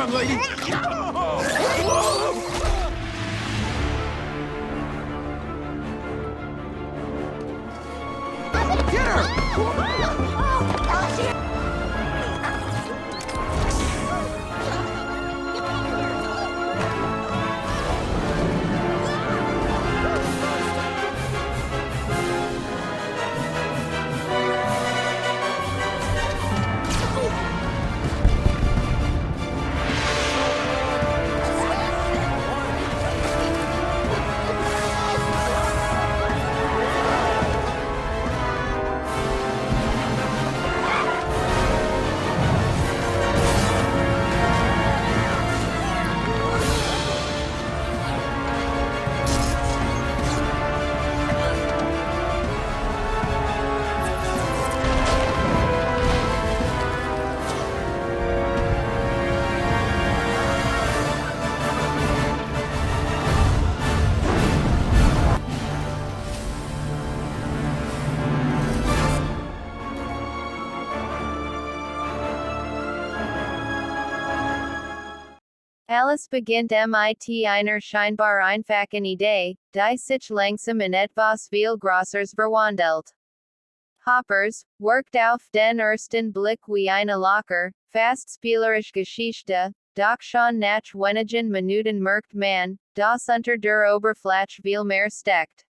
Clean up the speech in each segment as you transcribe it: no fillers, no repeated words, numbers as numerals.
young lady. Get her! Alles beginnt mit einer scheinbar einfachen Idee, die sich langsam in etwas viel Grosseres verwandelt. Hoppers worked auf den ersten Blick wie eine locker, fast spielerische Geschichte, doch schon nach wenigen Minuten merkt man, dass unter der Oberfläche viel mehr steckt.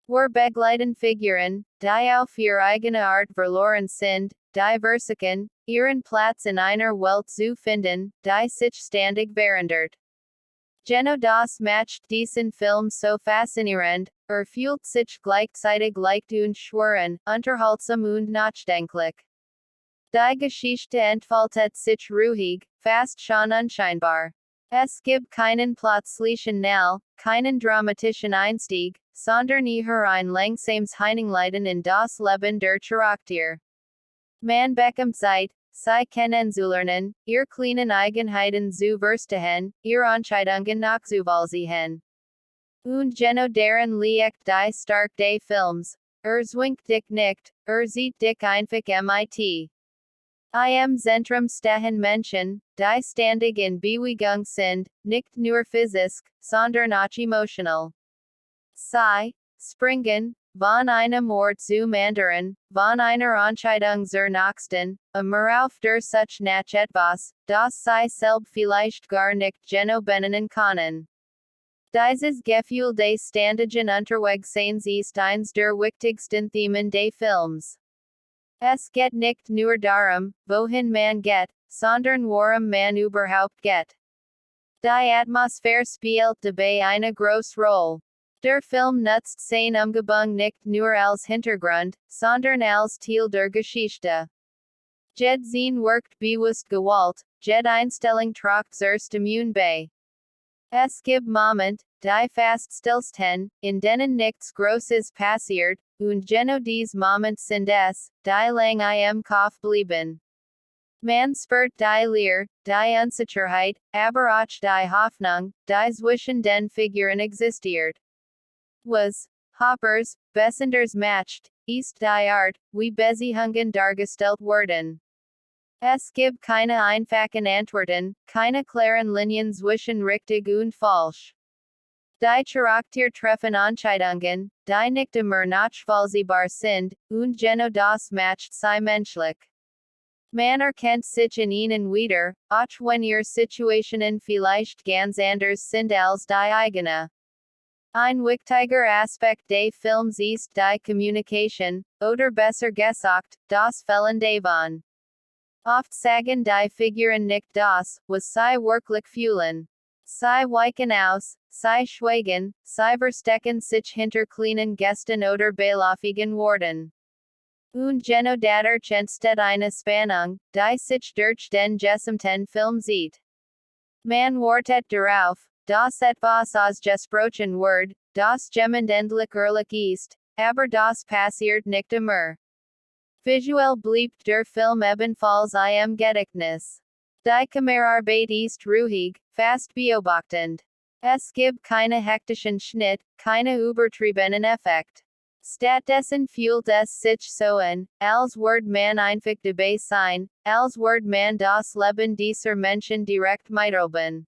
Wir begleiten Figuren, die auf ihre eigene Art verloren sind, die versuchen, ihren Platz in einer Welt zu finden, die sich ständig verändert. Das macht diesen Film so faszinierend, fühlt sich gleichzeitig leicht und schwer, unterhaltsam und nachdenklich. Die Geschichte entfaltet sich ruhig, fast schon unscheinbar. Es gibt keinen plötzlichen Knall, keinen dramatischen Einstieg, sondern eher ein langsames Hineinleiten in das Leben der Charaktere. Man bekommt Zeit, sie kennenzulernen, ihr kleinen Eigenheiten zu verstehen, ihr Entscheidungen nachzuvollziehen. Und deren liegt die Stark des Films. Zwingt dich nicht, sieht dich einfach mit. Im Zentrum stehen Menschen, die ständig in Bewegung sind, nicht nur physisch, sondern auch emotional. Sie springen, von einem Ort zum anderen, von einer Entscheidung zur nächsten, auf der sich nach etwas, das sie selbst vielleicht gar nicht benennen können. Dieses Gefühl des ständigen Unterwegsseins ist eins der wichtigsten Themen des Films. Es geht nicht nur darum, wohin man geht, sondern worum man überhaupt geht. Die Atmosphäre spielt dabei eine große Rolle. Der Film nutzt seine Umgebung nicht nur als Hintergrund, sondern als Teil der Geschichte. Jed Zine wirkt bewusst gewollt, Jed Einstellung trägt zur Stimmung bei. Es gibt Momente, die fast stillstehen, in denen nichts Großes passiert, und dies Momente sind es, die lang im Kopf bleiben. Man spürt die Leer, die Unsicherheit, aber auch die Hoffnung, die zwischen den Figuren existiert. Was Hoppers besonders macht, ist die Art, wie Beziehungen dargestellt werden. Es gibt keine einfachen Antworten, keine klaren Linien zwischen richtig und falsch. Die Charaktere treffen Entscheidungen, die nicht immer nachvollziehbar sind, und das macht sie menschlich. Man erkennt sich in ihnen wieder, auch wenn ihre Situationen vielleicht ganz anders sind als die eigene. Ein wichtiger Aspekt des Films ist die Kommunikation, oder besser gesagt, das Fehlen davon. Oft sagen die Figuren nicht das, was sie wirklich fühlen. Sie weichen aus, sie schweigen, sie verstecken sich hinter kleinen Gesten oder beiläufigen Worten. Und dadurch entsteht eine Spannung, die sich durch den gesamten Film zieht. Man wartet darauf, dass etwas ausgesprochen wird, das endlich ehrlich ist, aber das passiert nicht immer. Visuell bleibt der Film ebenfalls im Gedächtnis. Die Kameraarbeit ist ruhig, fast beobachtend. Es gibt keine hektischen Schnitt, keine übertriebenen Effekt. Stattdessen fühlt es sich so an, als Wort man einfach dabei sein, als Wort man das Leben dieser Menschen direkt miterleben.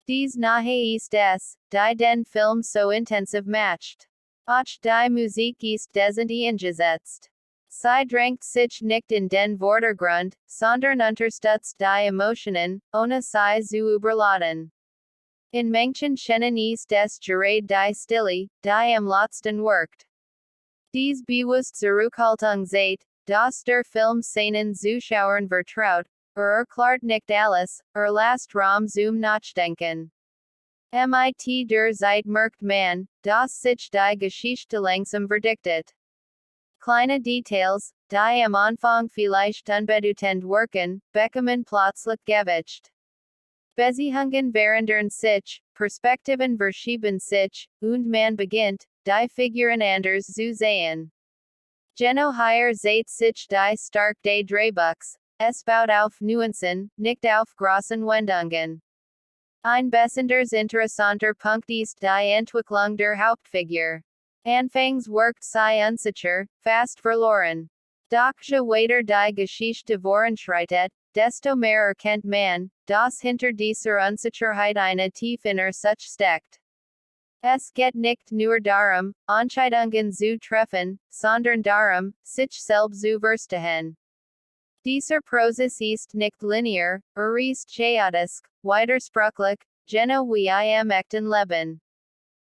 Dies nahe ist es, die den Film so intensiv macht. Auch die Musik ist wesentlich eingesetzt. Sie drängt sich nicht in den Vordergrund, sondern unterstützt die Emotionen, ohne sie zu überladen. In manchen Szenen ist es gerade die Stille, die am letzten wirkt. Dies bewusst Zurückhaltung zeigt, dass der Film seinen Zuschauern vertraut, erklärt nicht alles, lasst Raum zum Nachdenken. Mit der Zeit merkt man, dass sich die Geschichte langsam verdichtet. Kleine Details, die am Anfang vielleicht unbedeutend wirken, bekommen plötzlich Gewicht. Beziehungen verändern sich, Perspektiven verschieben sich, und man beginnt, die Figuren anders zu sehen. Genauer sieht sich die stark des Drehbuchs, es baut auf Nuancen, nicht auf großen Wendungen. Ein besonders interessanter Punkt ist die Entwicklung der Hauptfigur. Anfangs wirkt sie unsicher, fast verloren. Doch je weiter die Geschichte voranschreitet, desto mehr erkennt man, dass hinter dieser Unsicherheit eine tief innerlich steckt. Es geht nicht nur darum, Entscheidungen zu treffen, sondern darum, sich selbst zu verstehen. Dieser Prozess ist nicht linear, ist chaotisch, widersprüchlich, genau wie im echten Leben.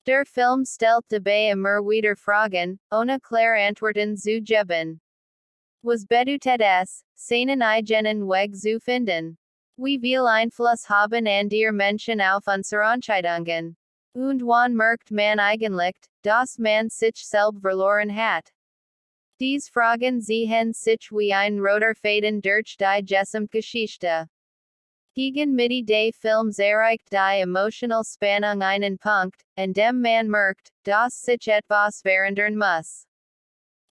Der Film stellt dabei immer wieder Fragen, ohne klare Antworten zu geben. Was bedeutet es, seinen eigenen Weg zu finden? Wie viel Einfluss haben andere Menschen auf unsere Entscheidungen? Und wann merkt man eigentlich, dass man sich selbst verloren hat? Dies Fragen sehen sich wie ein roter Faden durch die Gesamtgeschichte. Gegen Mitte des Films erreicht die emotional Spannung einen Punkt, an dem man merkt, dass sich etwas verändern muss.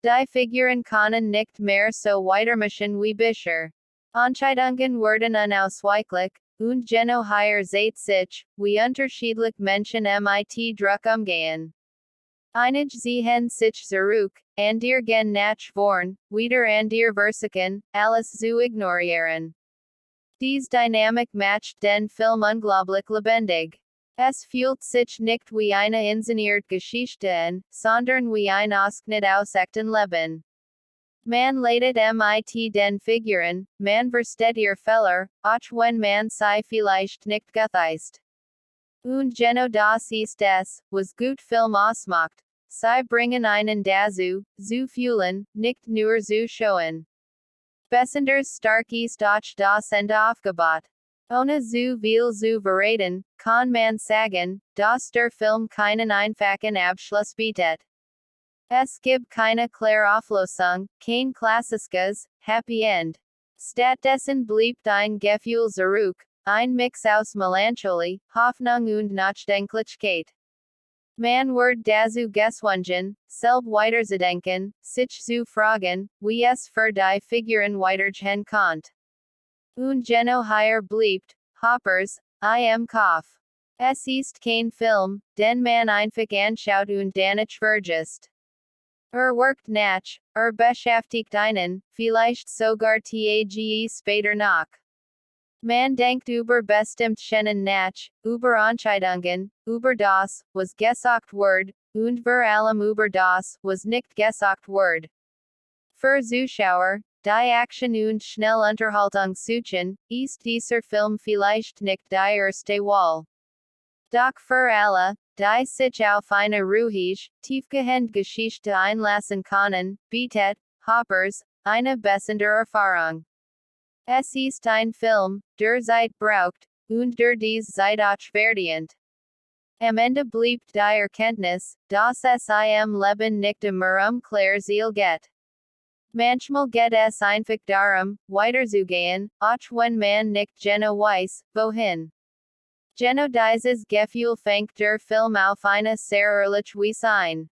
Die Figuren können nicht mehr so weitermachen wie bisher. Entscheidungen werden unausweichlich, und genauer sieht sich, wie unterschiedlich Menschen mit Druck umgehen. Einige ziehen sich zurück, andere gehen nach vorn, wieder andere versuchen, alles zu ignorieren. Dies Dynamik macht den Film unglaublich lebendig. Es fühlt sich nicht wie eine inszenierte Geschichte an, sondern wie ein Ausschnitt aus echten Leben. Man leidet mit den Figuren, man versteht ihr Fehler, auch wenn man sie vielleicht nicht gefällt. Und genau das ist es, was gut Film ausmacht. Sie bringen einen dazu, zu fühlen, nicht nur zu schauen. Besonders stark ist auch das Ende aufgebaut. Ohne zu viel zu verraten, kann man sagen, dass der Film keinen einfachen Abschluss bietet. Es gibt keine klare Auflösung, kein klassisches Happy End. Stattdessen bleibt ein Gefühl zurück, ein Mix aus Melancholie, Hoffnung und Nachdenklichkeit. Man wird dazu gezwungen, selbst weiterzudenken, sich zu fragen, wie es für die Figuren weitergehen kommt. Und genauer bleibt, Hoppers, im Kopf. Es ist kein Film, den man einfach anschaut und danach vergisst. Wirkt nach, beschäftigt einen, vielleicht sogar Tage später noch. Man denkt über bestimmte Szenen nach, über Entscheidungen, über das, was gesagt wird, und vor allem über das, was nicht gesagt wird. Für Zuschauer, die Action und schnell Unterhaltung suchen, ist dieser Film vielleicht nicht die erste Wahl. Doch für alle, die sich auf eine ruhige, tiefgehende Geschichte einlassen können, bietet Hoppers eine besondere Erfahrung. Es ist ein Film, der Zeit braucht, und der dies Zeit auch verdient. Am Ende bleibt die Erkenntnis, dass es im Leben nicht immer klare Ziel geht. Manchmal geht es einfach darum, weiterzugehen, auch wenn man nicht genau weiß, wohin. Genau dieses Gefühl fängt der Film auf eine sehr ehrliche Weise ein.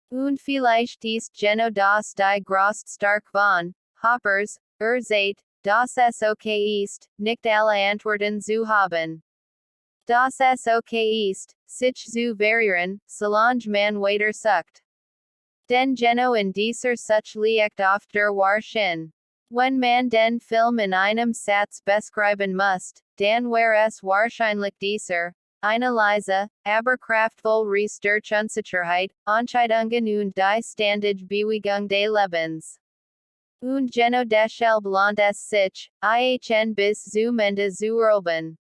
Und vielleicht ist genau das die große Stark von Hoppers, seht, dass es okay ist, nicht alle Antworten zu haben. Dass es okay ist, sich zu variieren, solange man weiter sucht. Den Geno in dieser such Liegt auf der Wahrscheinlichkeit. Wenn man den Film in einem Satz beschreiben muss, dann wäre es wahrscheinlich dieser. Analyse, aber kraftvoll Reis durch Unsicherheit, Entscheidungen und die ständige Bewegung des Lebens. Und Geno deshalb lohnt es sich, ihn bis zum Ende zu erleben.